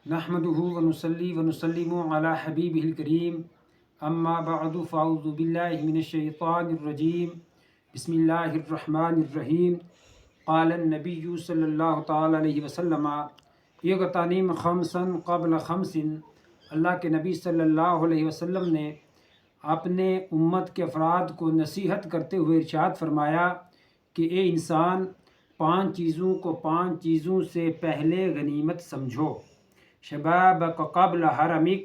نحمده ونصلي ونسلم على حبيبه الكريم اما بعد فاعوذ بالله من الشيطان الرجيم بسم الله الرحمن الرحيم قال النبي صلی اللہ تعالی علیہ وسلم اغتنم خمسا قبل خمس۔ اللہ کے نبی صلی اللہ علیہ وسلم نے اپنے امت کے افراد کو نصیحت کرتے ہوئے ارشاد فرمایا کہ اے انسان، 5 چیزوں کو 5 چیزوں سے پہلے غنیمت سمجھو۔ شبابک قبل حرمک،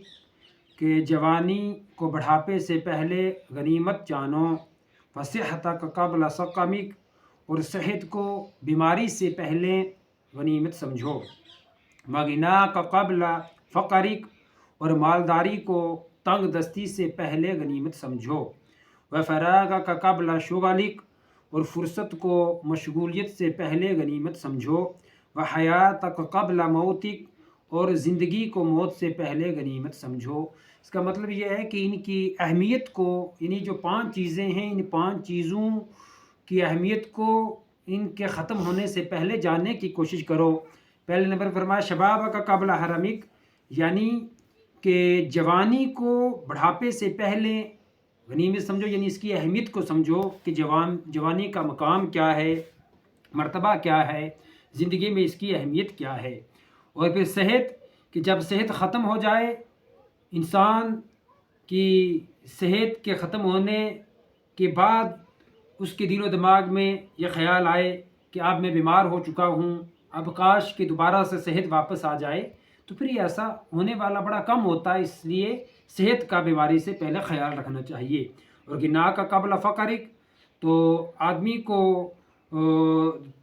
کہ جوانی کو بڑھاپے سے پہلے غنیمت جانو۔ وصحتک قبل سقمک، اور صحت کو بیماری سے پہلے غنیمت سمجھو۔ وغناک قبل فقرک، اور مالداری کو تنگ دستی سے پہلے غنیمت سمجھو۔ وفراغک قبل شغلک، اور فرصت کو مشغولیت سے پہلے غنیمت سمجھو۔ وحیاتک قبل موتک، اور زندگی کو موت سے پہلے غنیمت سمجھو۔ اس کا مطلب یہ ہے کہ ان کی اہمیت کو، یعنی جو 5 چیزیں ہیں، ان 5 چیزوں کی اہمیت کو ان کے ختم ہونے سے پہلے جاننے کی کوشش کرو۔ پہلے نمبر فرمایا شبابک قبل حرمک، یعنی کہ جوانی کو بڑھاپے سے پہلے غنیمت سمجھو، یعنی اس کی اہمیت کو سمجھو کہ جوانی کا مقام کیا ہے، مرتبہ کیا ہے، زندگی میں اس کی اہمیت کیا ہے۔ اور پھر صحت، کہ جب صحت ختم ہو جائے، انسان کی صحت کے ختم ہونے کے بعد اس کے دل و دماغ میں یہ خیال آئے کہ اب میں بیمار ہو چکا ہوں، اب کاش کہ دوبارہ سے صحت واپس آ جائے، تو پھر یہ ایسا ہونے والا بڑا کم ہوتا ہے۔ اس لیے صحت کا بیماری سے پہلے خیال رکھنا چاہیے۔ اور غنا کا قبل فقرک، تو آدمی کو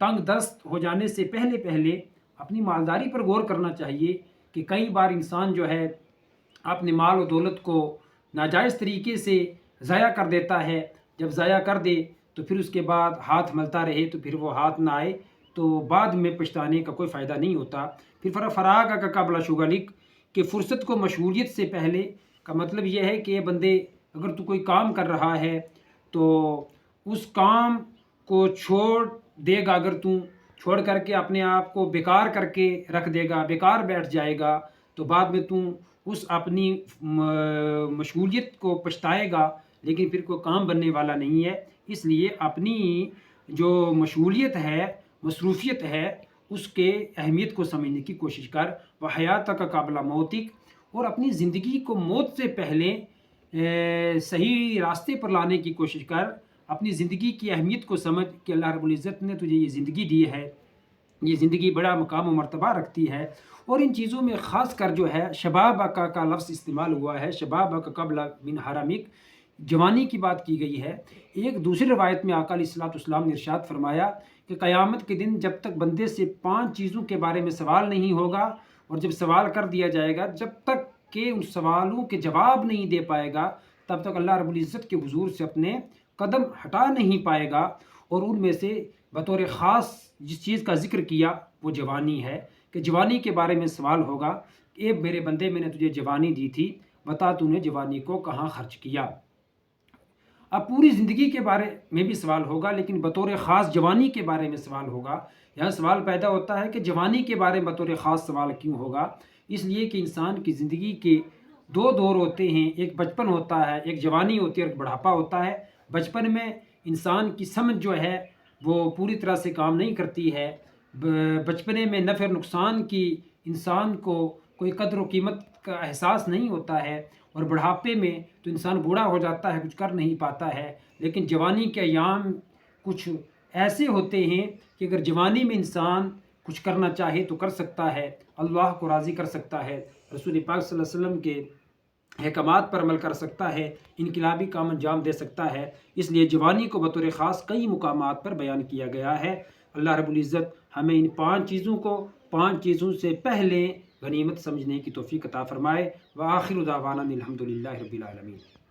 تنگ دست ہو جانے سے پہلے اپنی مالداری پر غور کرنا چاہیے کہ کئی بار انسان جو ہے اپنے مال و دولت کو ناجائز طریقے سے ضائع کر دیتا ہے۔ جب ضائع کر دے تو پھر اس کے بعد ہاتھ ملتا رہے تو پھر وہ ہاتھ نہ آئے تو بعد میں پچھتانے کا کوئی فائدہ نہیں ہوتا۔ پھر فراغ کا قبل شغلک، کہ فرصت کو مشغولیت سے پہلے کا مطلب یہ ہے کہ یہ بندے، اگر تو کوئی کام کر رہا ہے تو اس کام کو چھوڑ دے گا، اگر تو چھوڑ کر کے اپنے آپ کو بیکار کر کے رکھ دے گا، بیکار بیٹھ جائے گا، تو بعد میں تو اس اپنی مشغولیت کو پچھتائے گا، لیکن پھر کوئی کام بننے والا نہیں ہے۔ اس لیے اپنی جو مشغولیت ہے، مصروفیت ہے، اس کے اہمیت کو سمجھنے کی کوشش کر۔ وحیاتک قبل موتک، اور اپنی زندگی کو موت سے پہلے صحیح راستے پر لانے کی کوشش کر۔ اپنی زندگی کی اہمیت کو سمجھ کہ اللہ رب العزت نے تجھے یہ زندگی دی ہے، یہ زندگی بڑا مقام و مرتبہ رکھتی ہے۔ اور ان چیزوں میں خاص کر جو ہے شبابک کا لفظ استعمال ہوا ہے، شبابک قبل من حرمک، جوانی کی بات کی گئی ہے۔ ایک دوسری روایت میں آقا علیہ الصلوۃ والسلام نے ارشاد فرمایا کہ قیامت کے دن جب تک بندے سے 5 چیزوں کے بارے میں سوال نہیں ہوگا، اور جب سوال کر دیا جائے گا، جب تک کہ ان سوالوں کے جواب نہیں دے پائے گا، تب تک اللہ رب العزت کے حضور سے اپنے قدم ہٹا نہیں پائے گا۔ اور ان میں سے بطور خاص جس چیز کا ذکر کیا وہ جوانی ہے، کہ جوانی کے بارے میں سوال ہوگا کہ اے میرے بندے، میں نے تجھے جوانی دی تھی، بتا تو نے جوانی کو کہاں خرچ کیا۔ اب پوری زندگی کے بارے میں بھی سوال ہوگا، لیکن بطور خاص جوانی کے بارے میں سوال ہوگا۔ یہاں سوال پیدا ہوتا ہے کہ جوانی کے بارے میں بطور خاص سوال کیوں ہوگا؟ اس لیے کہ انسان کی زندگی کے 2 دور ہوتے ہیں، ایک بچپن ہوتا ہے، ایک جوانی ہوتی ہے، اور ایک بڑھاپا ہوتا ہے۔ بچپن میں انسان کی سمجھ جو ہے وہ پوری طرح سے کام نہیں کرتی ہے۔ بچپنے میں نفع نقصان کی انسان کو کوئی قدر و قیمت کا احساس نہیں ہوتا ہے، اور بڑھاپے میں تو انسان بوڑھا ہو جاتا ہے، کچھ کر نہیں پاتا ہے۔ لیکن جوانی کے ایام کچھ ایسے ہوتے ہیں کہ اگر جوانی میں انسان کچھ کرنا چاہے تو کر سکتا ہے، اللہ کو راضی کر سکتا ہے، رسول پاک صلی اللہ علیہ وسلم کے احکامات پر عمل کر سکتا ہے، انقلابی کام انجام دے سکتا ہے۔ اس لیے جوانی کو بطور خاص کئی مقامات پر بیان کیا گیا ہے۔ اللہ رب العزت ہمیں ان 5 چیزوں کو 5 چیزوں سے پہلے غنیمت سمجھنے کی توفیق عطا فرمائے۔ وآخر دعوانا الحمدللہ رب العالمین۔